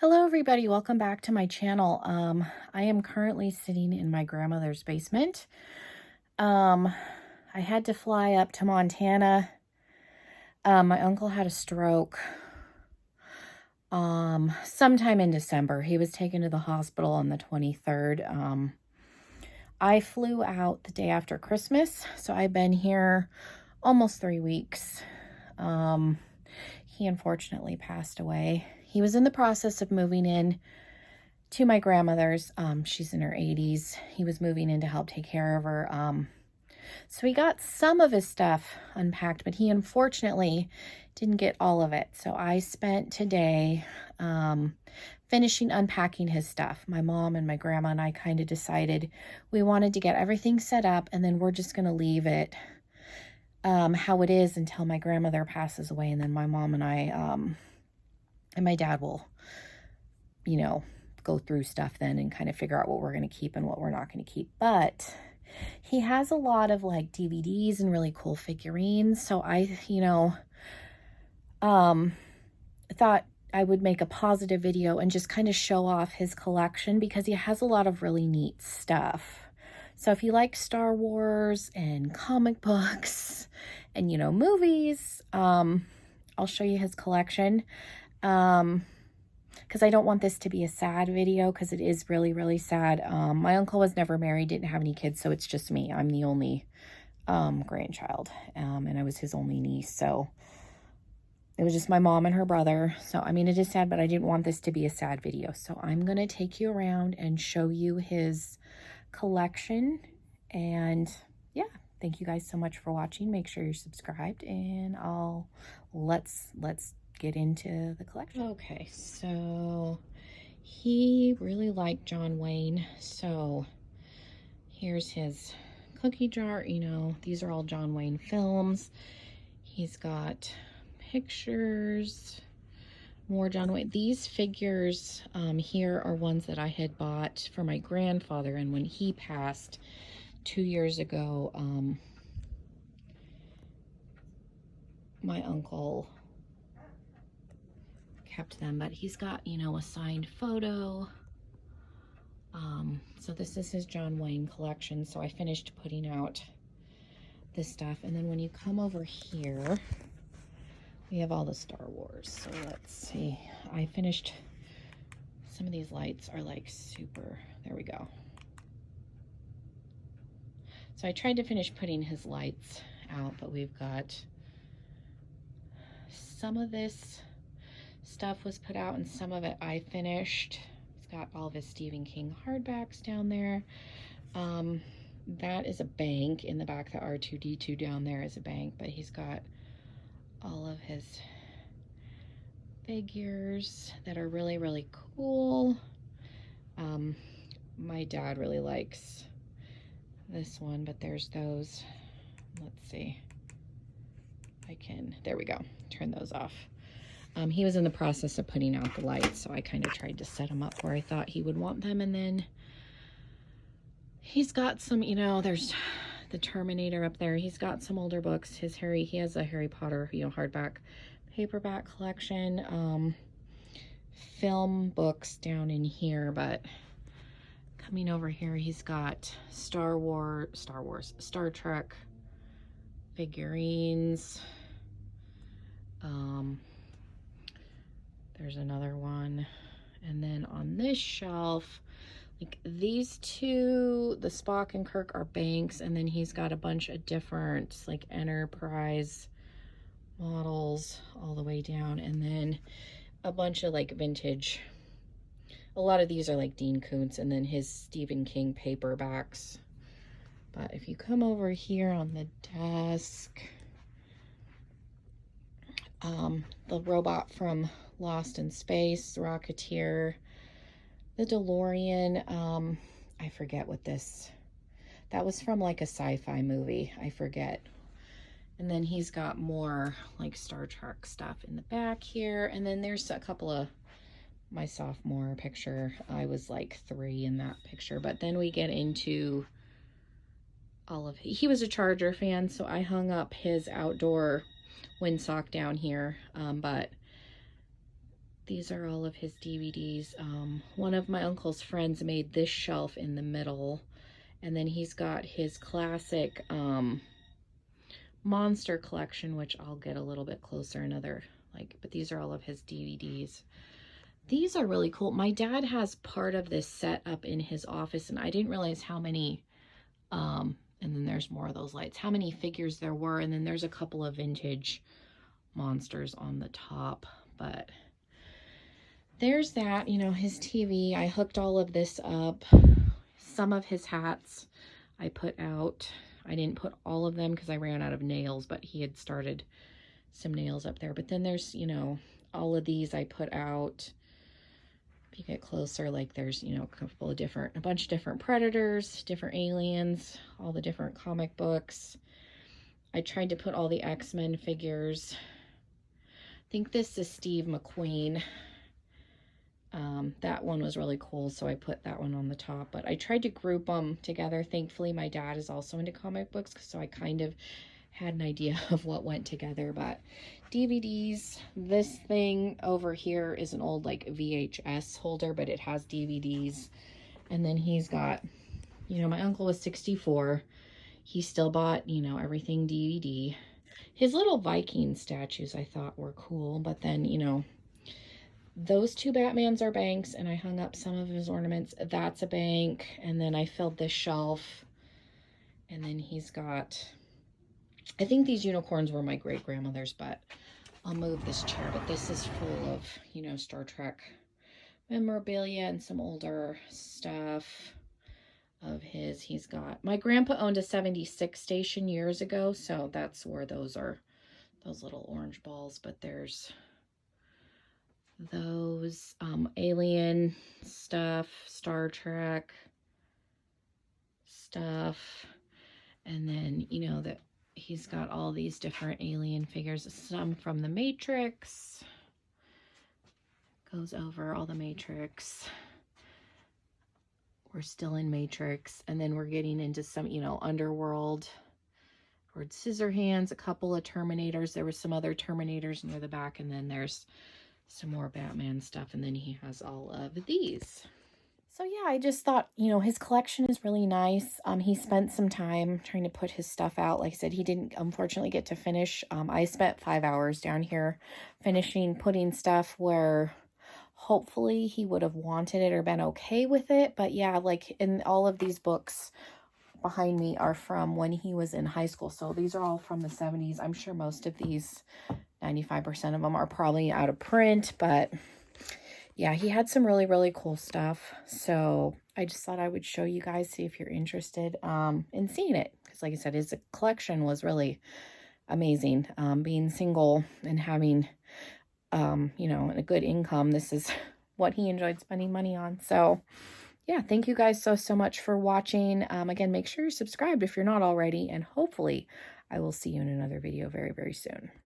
Hello everybody, welcome back to my channel. I am currently sitting in my grandmother's basement. I had to fly up to Montana. My uncle had a stroke sometime in December. He was taken to the hospital on the 23rd. I flew out the day after Christmas, so I've been here almost 3 weeks. He unfortunately passed away. He was in the process of moving in to my grandmother's. She's in her 80s. He was moving in to help take care of her. So he got some of his stuff unpacked, but he unfortunately didn't get all of it. So I spent today finishing unpacking his stuff. My mom and my grandma and I kind of decided we wanted to get everything set up, and then we're just going to leave it how it is until my grandmother passes away, and then my mom and I and my dad will, go through stuff then and kind of figure out what we're going to keep and what we're not going to keep. But he has a lot of like DVDs and really cool figurines. So I, thought I would make a positive video and just kind of show off his collection because he has a lot of really neat stuff. So if you like Star Wars and comic books and, movies, I'll show you his collection. Because I don't want this to be a sad video, because it is really, really sad. My uncle was never married, didn't have any kids, so it's just me. I'm the only grandchild, and I was his only niece, so it was just my mom and her brother. So, I mean, it is sad, but I didn't want this to be a sad video. So I'm going to take you around and show you his collection. And yeah, thank you guys so much for watching. Make sure you're subscribed, and let's get into the collection. Okay, so he really liked John Wayne. So here's his cookie jar. These are all John Wayne films. He's got pictures, more John Wayne. These figures here are ones that I had bought for my grandfather, and when he passed 2 years ago, my uncle kept them, but he's got, a signed photo. So this is his John Wayne collection. So I finished putting out this stuff, and then when you come over here, we have all the Star Wars. So let's see. I finished, some of these lights are like super, there we go. So I tried to finish putting his lights out, but we've got some of this stuff was put out and some of it I finished. He's got all of his Stephen King hardbacks down there. That is a bank in the back. The R2-D2 down there is a bank, but he's got all of his figures that are really, really cool. My dad really likes this one, but there's those. Let's see. There we go. Turn those off. He was in the process of putting out the lights, so I kind of tried to set him up where I thought he would want them. And then he's got some, there's the Terminator up there. He's got some older books. He has a Harry Potter, hardback, paperback collection. Film books down in here, but coming over here, he's got Star Trek figurines. There's another one. And then on this shelf, like these two, the Spock and Kirk, are banks, and then he's got a bunch of different like Enterprise models all the way down, and then a bunch of like vintage. A lot of these are like Dean Koontz, and then his Stephen King paperbacks. But if you come over here on the desk, the robot from Lost in Space, the Rocketeer, the DeLorean. I forget what that was from, like a sci-fi movie. I forget. And then he's got more like Star Trek stuff in the back here. And then there's a couple of my sophomore picture. I was like 3 in that picture. But then we get into he was a Charger fan, so I hung up his outdoor windsock down here. But These are all of his DVDs. One of my uncle's friends made this shelf in the middle, and then he's got his classic monster collection, which I'll get a little bit closer another, like, but these are all of his DVDs. These are really cool. My dad has part of this set up in his office, and I didn't realize how many, and then there's more of those lights, how many figures there were, and then there's a couple of vintage monsters on the top, but there's that, you know, his TV. I hooked all of this up. Some of his hats I put out. I didn't put all of them because I ran out of nails, but he had started some nails up there. But then there's, you know, all of these I put out. If you get closer, like there's, you know, a bunch of different Predators, different aliens, all the different comic books. I tried to put all the X-Men figures. I think this is Steve McQueen. That one was really cool, so I put that one on the top, but I tried to group them together. Thankfully, my dad is also into comic books, so I kind of had an idea of what went together. But DVDs, this thing over here is an old like VHS holder, but it has DVDs. And then he's got, you know, my uncle was 64. He still bought, you know, everything DVD. His little Viking statues I thought were cool, but then, you know, those two Batmans are banks, and I hung up some of his ornaments. That's a bank. And then I filled this shelf. And then he's got, I think these unicorns were my great-grandmother's, but I'll move this chair. But this is full of, you know, Star Trek memorabilia and some older stuff of his. He's got, my grandpa owned a 76 station years ago, so that's where those are, those little orange balls. But there's those alien stuff, Star Trek stuff, and then, you know, that he's got all these different alien figures, some from the Matrix, goes over all the Matrix. We're still in Matrix, and then we're getting into some, you know, Underworld, Edward Scissorhands, a couple of Terminators. There was some other Terminators near the back, and then there's some more Batman stuff, and then he has all of these. So yeah, I just thought, you know, his collection is really nice. He spent some time trying to put his stuff out. Like I said, he didn't unfortunately get to finish. I spent 5 hours down here putting stuff where hopefully he would have wanted it or been okay with it. But yeah, like in all of these books behind me are from when he was in high school. So these are all from the 70s. I'm sure most of these, 95% of them, are probably out of print, but yeah, he had some really, really cool stuff. So I just thought I would show you guys, see if you're interested in seeing it. Because like I said, his collection was really amazing. Being single and having, you know, a good income, this is what he enjoyed spending money on. So yeah, thank you guys so much for watching. Again, make sure you're subscribed if you're not already. And hopefully I will see you in another video very, very soon.